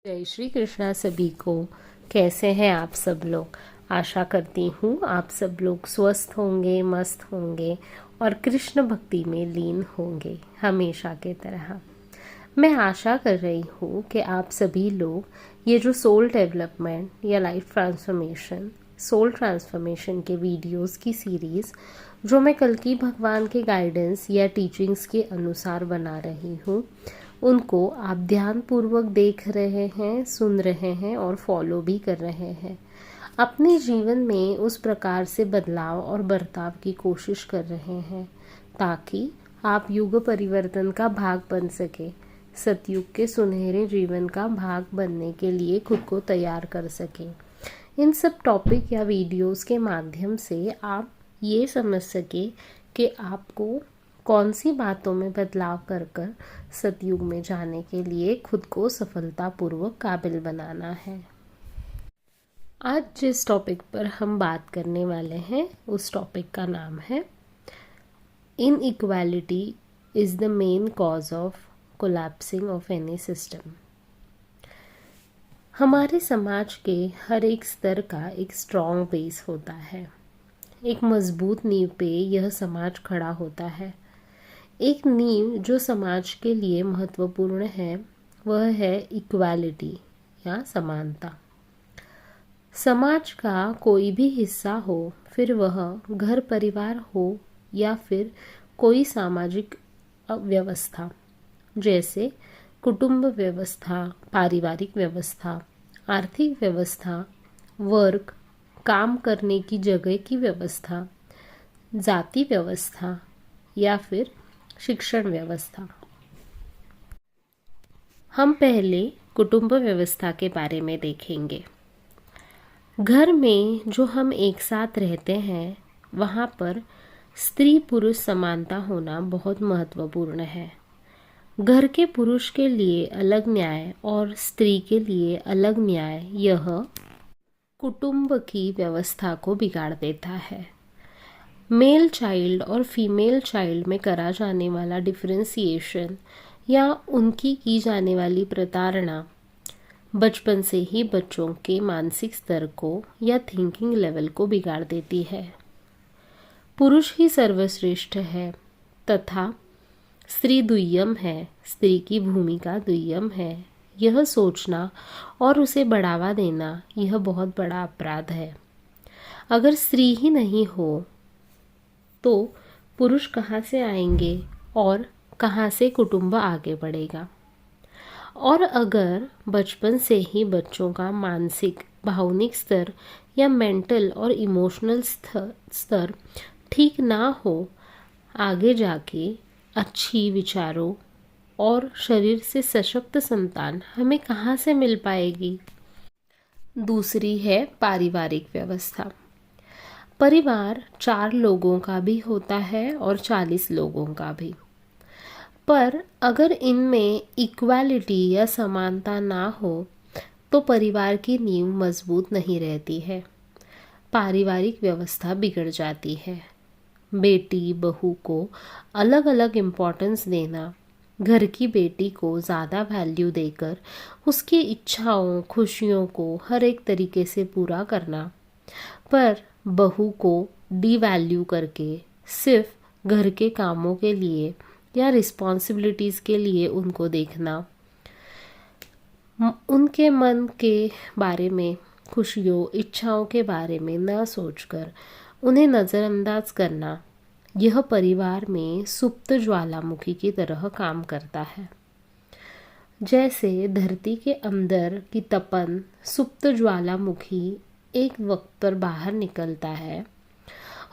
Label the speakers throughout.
Speaker 1: जय श्री कृष्णा सभी को। कैसे हैं आप सब लोग। आशा करती हूँ आप सब लोग स्वस्थ होंगे, मस्त होंगे और कृष्ण भक्ति में लीन होंगे हमेशा के तरह। मैं आशा कर रही हूँ कि आप सभी लोग ये जो सोल डेवलपमेंट या लाइफ ट्रांसफॉर्मेशन, सोल ट्रांसफॉर्मेशन के वीडियोस की सीरीज़ जो मैं कल की भगवान के गाइडेंस या टीचिंग्स के अनुसार बना रही हूँ, उनको आप ध्यानपूर्वक देख रहे हैं, सुन रहे हैं और फॉलो भी कर रहे हैं। अपने जीवन में उस प्रकार से बदलाव और बर्ताव की कोशिश कर रहे हैं ताकि आप युग परिवर्तन का भाग बन सके, सतयुग के सुनहरे जीवन का भाग बनने के लिए खुद को तैयार कर सकें। इन सब टॉपिक या वीडियोस के माध्यम से आप ये समझ सके कि आपको कौन सी बातों में बदलाव कर कर सतयुग में जाने के लिए खुद को सफलतापूर्वक काबिल बनाना है। आज जिस टॉपिक पर हम बात करने वाले हैं उस टॉपिक का नाम है inequality is the main cause of collapsing of any system. हमारे समाज के हर एक स्तर का एक स्ट्रॉन्ग बेस होता है। एक मजबूत नींव पे यह समाज खड़ा होता है। एक नींव जो समाज के लिए महत्वपूर्ण है वह है इक्वालिटी या समानता। समाज का कोई भी हिस्सा हो, फिर वह घर परिवार हो या फिर कोई सामाजिक व्यवस्था जैसे कुटुंब व्यवस्था, पारिवारिक व्यवस्था, आर्थिक व्यवस्था, वर्क, काम करने की जगह की व्यवस्था, जाति व्यवस्था या फिर शिक्षण व्यवस्था। हम पहले कुटुंब व्यवस्था के बारे में देखेंगे। घर में जो हम एक साथ रहते हैं वहाँ पर स्त्री पुरुष समानता होना बहुत महत्वपूर्ण है। घर के पुरुष के लिए अलग न्याय और स्त्री के लिए अलग न्याय यह कुटुंब की व्यवस्था को बिगाड़ देता है। मेल चाइल्ड और फीमेल चाइल्ड में करा जाने वाला डिफरेंशिएशन या उनकी की जाने वाली प्रताड़ना बचपन से ही बच्चों के मानसिक स्तर को या थिंकिंग लेवल को बिगाड़ देती है। पुरुष ही सर्वश्रेष्ठ है तथा स्त्री दुय्यम है, स्त्री की भूमिका दुय्यम है, यह सोचना और उसे बढ़ावा देना यह बहुत बड़ा अपराध है। अगर स्त्री ही नहीं हो तो पुरुष कहाँ से आएंगे और कहाँ से कुटुंब आगे बढ़ेगा। और अगर बचपन से ही बच्चों का मानसिक भावनिक स्तर या मेंटल और इमोशनल स्तर ठीक ना हो, आगे जाके अच्छी विचारों और शरीर से सशक्त संतान हमें कहाँ से मिल पाएगी। दूसरी है पारिवारिक व्यवस्था। परिवार 4 लोगों का भी होता है और 40 लोगों का भी, पर अगर इनमें इक्वालिटी या समानता ना हो तो परिवार की नींव मजबूत नहीं रहती है, पारिवारिक व्यवस्था बिगड़ जाती है। बेटी बहू को अलग अलग इम्पोर्टेंस देना, घर की बेटी को ज़्यादा वैल्यू देकर उसकी इच्छाओं खुशियों को हर एक तरीके से पूरा करना, पर बहू को डीवैल्यू करके सिर्फ घर के कामों के लिए या रिस्पॉन्सिबिलिटीज़ के लिए उनको देखना, उनके मन के बारे में, खुशियों इच्छाओं के बारे में न सोचकर उन्हें नज़रअंदाज करना, यह परिवार में सुप्त ज्वालामुखी की तरह काम करता है। जैसे धरती के अंदर की तपन सुप्त ज्वालामुखी एक वक्त पर बाहर निकलता है,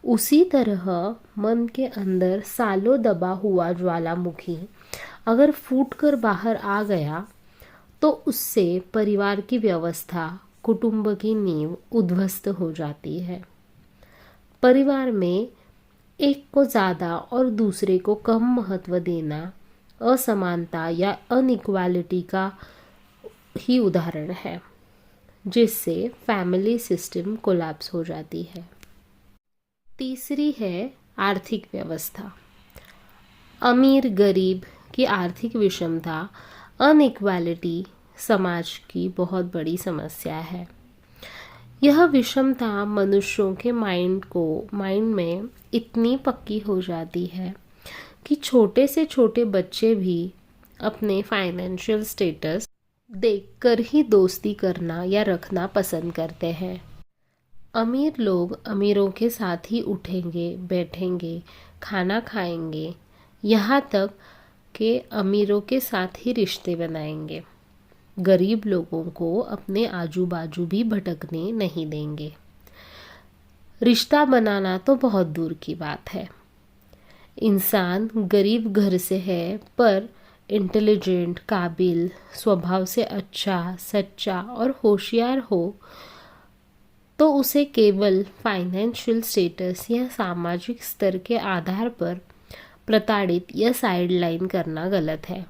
Speaker 1: उसी तरह मन के अंदर सालों दबा हुआ ज्वालामुखी अगर फूटकर बाहर आ गया तो उससे परिवार की व्यवस्था, कुटुंब की नींव उद्ध्वस्त हो जाती है। परिवार में एक को ज़्यादा और दूसरे को कम महत्व देना असमानता या अनइक्वालिटी का ही उदाहरण है, जिससे फैमिली सिस्टम कोलैप्स हो जाती है। तीसरी है आर्थिक व्यवस्था। अमीर गरीब की आर्थिक विषमता, अनइक्वालिटी समाज की बहुत बड़ी समस्या है। यह विषमता मनुष्यों के माइंड में इतनी पक्की हो जाती है कि छोटे से छोटे बच्चे भी अपने फाइनेंशियल स्टेटस देखकर ही दोस्ती करना या रखना पसंद करते हैं। अमीर लोग अमीरों के साथ ही उठेंगे, बैठेंगे, खाना खाएंगे, यहाँ तक कि अमीरों के साथ ही रिश्ते बनाएंगे। गरीब लोगों को अपने आजू बाजू भी भटकने नहीं देंगे। रिश्ता बनाना तो बहुत दूर की बात है। इंसान गरीब घर से है पर इंटेलिजेंट, काबिल, स्वभाव से अच्छा, सच्चा और होशियार हो तो उसे केवल फाइनेंशियल स्टेटस या सामाजिक स्तर के आधार पर प्रताड़ित या साइडलाइन करना गलत है,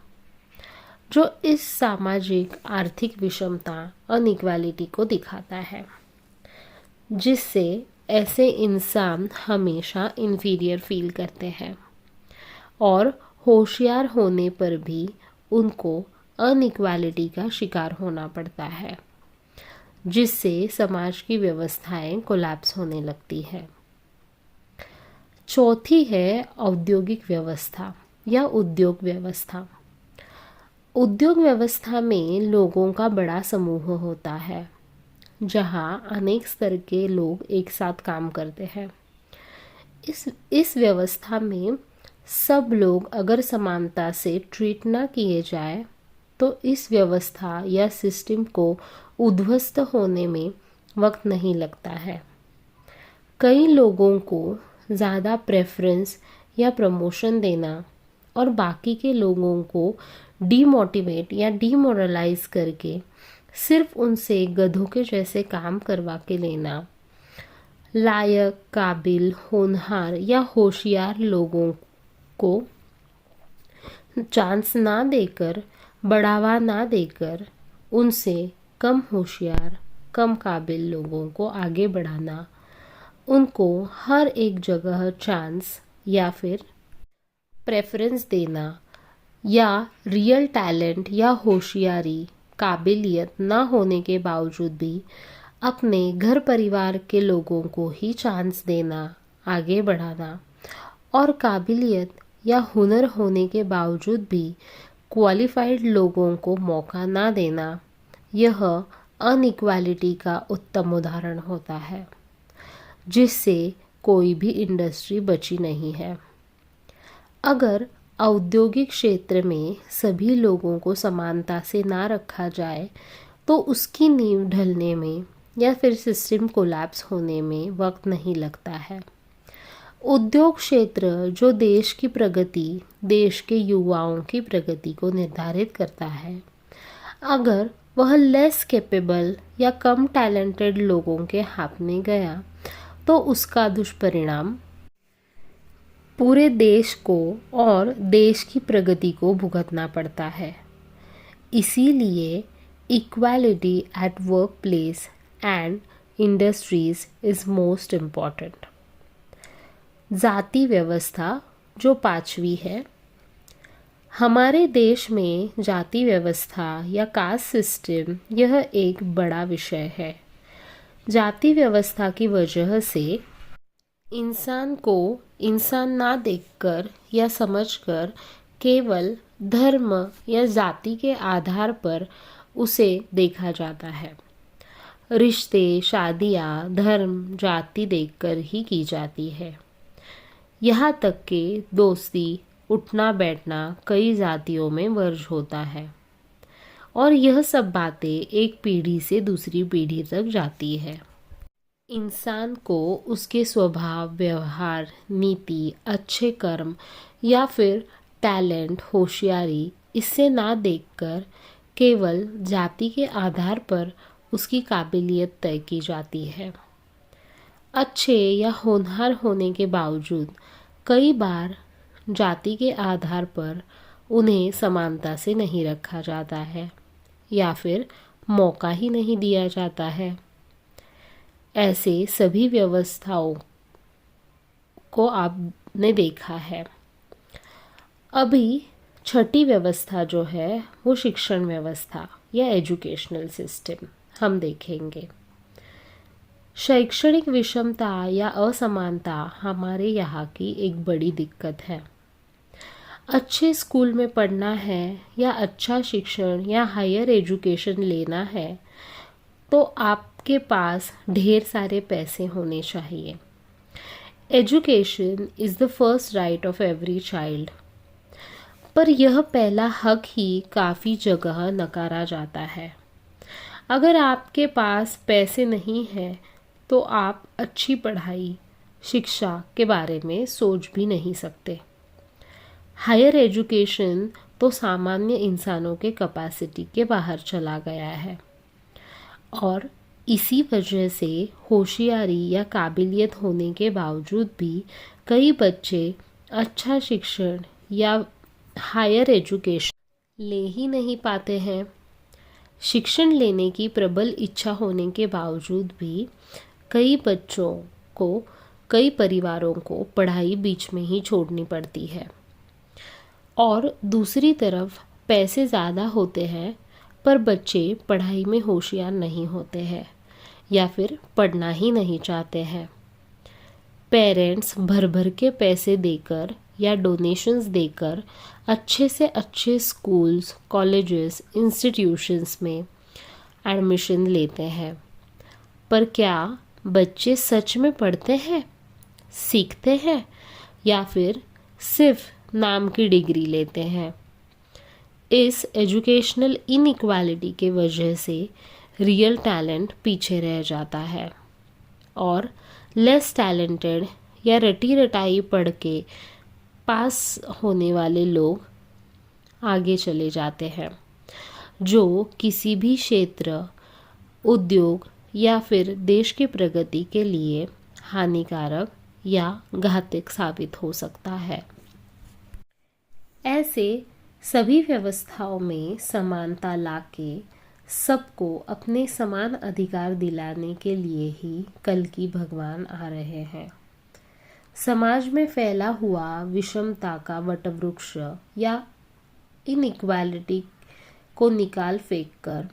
Speaker 1: जो इस सामाजिक आर्थिक विषमता अनइक्वालिटी को दिखाता है, जिससे ऐसे इंसान हमेशा इंफीरियर फील करते हैं और होशियार होने पर भी उनको अनइक्वालिटी का शिकार होना पड़ता है, जिससे समाज की व्यवस्थाएं कोलैप्स होने लगती है। चौथी है औद्योगिक व्यवस्था या उद्योग व्यवस्था। उद्योग व्यवस्था में लोगों का बड़ा समूह होता है, जहां अनेक स्तर के लोग एक साथ काम करते हैं। इस व्यवस्था में सब लोग अगर समानता से ट्रीट ना किए जाए तो इस व्यवस्था या सिस्टम को उद्ध्वस्त होने में वक्त नहीं लगता है। कई लोगों को ज़्यादा प्रेफरेंस या प्रमोशन देना और बाकी के लोगों को डीमोटिवेट या डीमोरलाइज करके सिर्फ उनसे गधों के जैसे काम करवा के लेना, लायक, काबिल, होनहार या होशियार लोगों को चांस ना देकर, बढ़ावा ना देकर उनसे कम होशियार, कम काबिल लोगों को आगे बढ़ाना, उनको हर एक जगह चांस या फिर प्रेफरेंस देना या रियल टैलेंट या होशियारी, काबिलियत ना होने के बावजूद भी अपने घर परिवार के लोगों को ही चांस देना, आगे बढ़ाना और काबिलियत या हुनर होने के बावजूद भी क्वालिफाइड लोगों को मौका ना देना, यह अनइक्वालिटी का उत्तम उदाहरण होता है, जिससे कोई भी इंडस्ट्री बची नहीं है। अगर औद्योगिक क्षेत्र में सभी लोगों को समानता से ना रखा जाए तो उसकी नींव ढलने में या फिर सिस्टम कोलैप्स होने में वक्त नहीं लगता है। उद्योग क्षेत्र जो देश की प्रगति, देश के युवाओं की प्रगति को निर्धारित करता है, अगर वह लेस कैपेबल या कम टैलेंटेड लोगों के हाथ में गया तो उसका दुष्परिणाम पूरे देश को और देश की प्रगति को भुगतना पड़ता है। इसीलिए equality at work place and industries is most important. जाति व्यवस्था जो 5वीं है। हमारे देश में जाति व्यवस्था या कास्ट सिस्टम यह एक बड़ा विषय है। जाति व्यवस्था की वजह से इंसान को इंसान ना देखकर या समझकर केवल धर्म या जाति के आधार पर उसे देखा जाता है। रिश्ते, शादियाँ धर्म, जाति देखकर ही की जाती है। यहाँ तक कि दोस्ती, उठना बैठना कई जातियों में वर्ज होता है और यह सब बातें एक पीढ़ी से दूसरी पीढ़ी तक जाती है। इंसान को उसके स्वभाव, व्यवहार, नीति, अच्छे कर्म या फिर टैलेंट, होशियारी इससे ना देखकर केवल जाति के आधार पर उसकी काबिलियत तय की जाती है। अच्छे या होनहार होने के बावजूद कई बार जाति के आधार पर उन्हें समानता से नहीं रखा जाता है या फिर मौका ही नहीं दिया जाता है। ऐसे सभी व्यवस्थाओं को आपने देखा है। अभी 6ठी व्यवस्था जो है वो शिक्षण व्यवस्था। या एजुकेशनल सिस्टम हम देखेंगे। शैक्षणिक विषमता या असमानता हमारे यहाँ की एक बड़ी दिक्कत है। अच्छे स्कूल में पढ़ना है या अच्छा शिक्षण या हायर एजुकेशन लेना है तो आपके पास ढेर सारे पैसे होने चाहिए। Education is the first right of every child, पर यह पहला हक ही काफ़ी जगह नकारा जाता है। अगर आपके पास पैसे नहीं हैं तो आप अच्छी पढ़ाई, शिक्षा के बारे में सोच भी नहीं सकते। हायर एजुकेशन तो सामान्य इंसानों के कैपेसिटी के बाहर चला गया है और इसी वजह से होशियारी या काबिलियत होने के बावजूद भी कई बच्चे अच्छा शिक्षण या हायर एजुकेशन ले ही नहीं पाते हैं। शिक्षण लेने की प्रबल इच्छा होने के बावजूद भी कई बच्चों को, कई परिवारों को पढ़ाई बीच में ही छोड़नी पड़ती है। और दूसरी तरफ पैसे ज़्यादा होते हैं पर बच्चे पढ़ाई में होशियार नहीं होते हैं या फिर पढ़ना ही नहीं चाहते हैं। पेरेंट्स भर भर के पैसे देकर या डोनेशंस देकर अच्छे से अच्छे स्कूल्स, कॉलेजेस, इंस्टीट्यूशंस में एडमिशन लेते हैं, पर क्या बच्चे सच में पढ़ते हैं, सीखते हैं या फिर सिर्फ नाम की डिग्री लेते हैं? इस एजुकेशनल इनइक्वालिटी के वजह से रियल टैलेंट पीछे रह जाता है और लेस टैलेंटेड या रटी रटाई पढ़ के पास होने वाले लोग आगे चले जाते हैं, जो किसी भी क्षेत्र, उद्योग या फिर देश की प्रगति के लिए हानिकारक या घातक साबित हो सकता है। ऐसे सभी व्यवस्थाओं में समानता लाके सबको अपने समान अधिकार दिलाने के लिए ही कल की भगवान आ रहे हैं। समाज में फैला हुआ विषमता का वटवृक्ष या इनइक्वालिटी को निकाल फेंक कर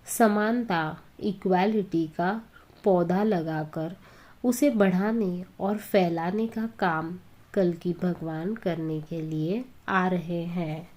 Speaker 1: समानता, इक्वालिटी का पौधा लगाकर उसे बढ़ाने और फैलाने का काम कल की भगवान करने के लिए आ रहे हैं।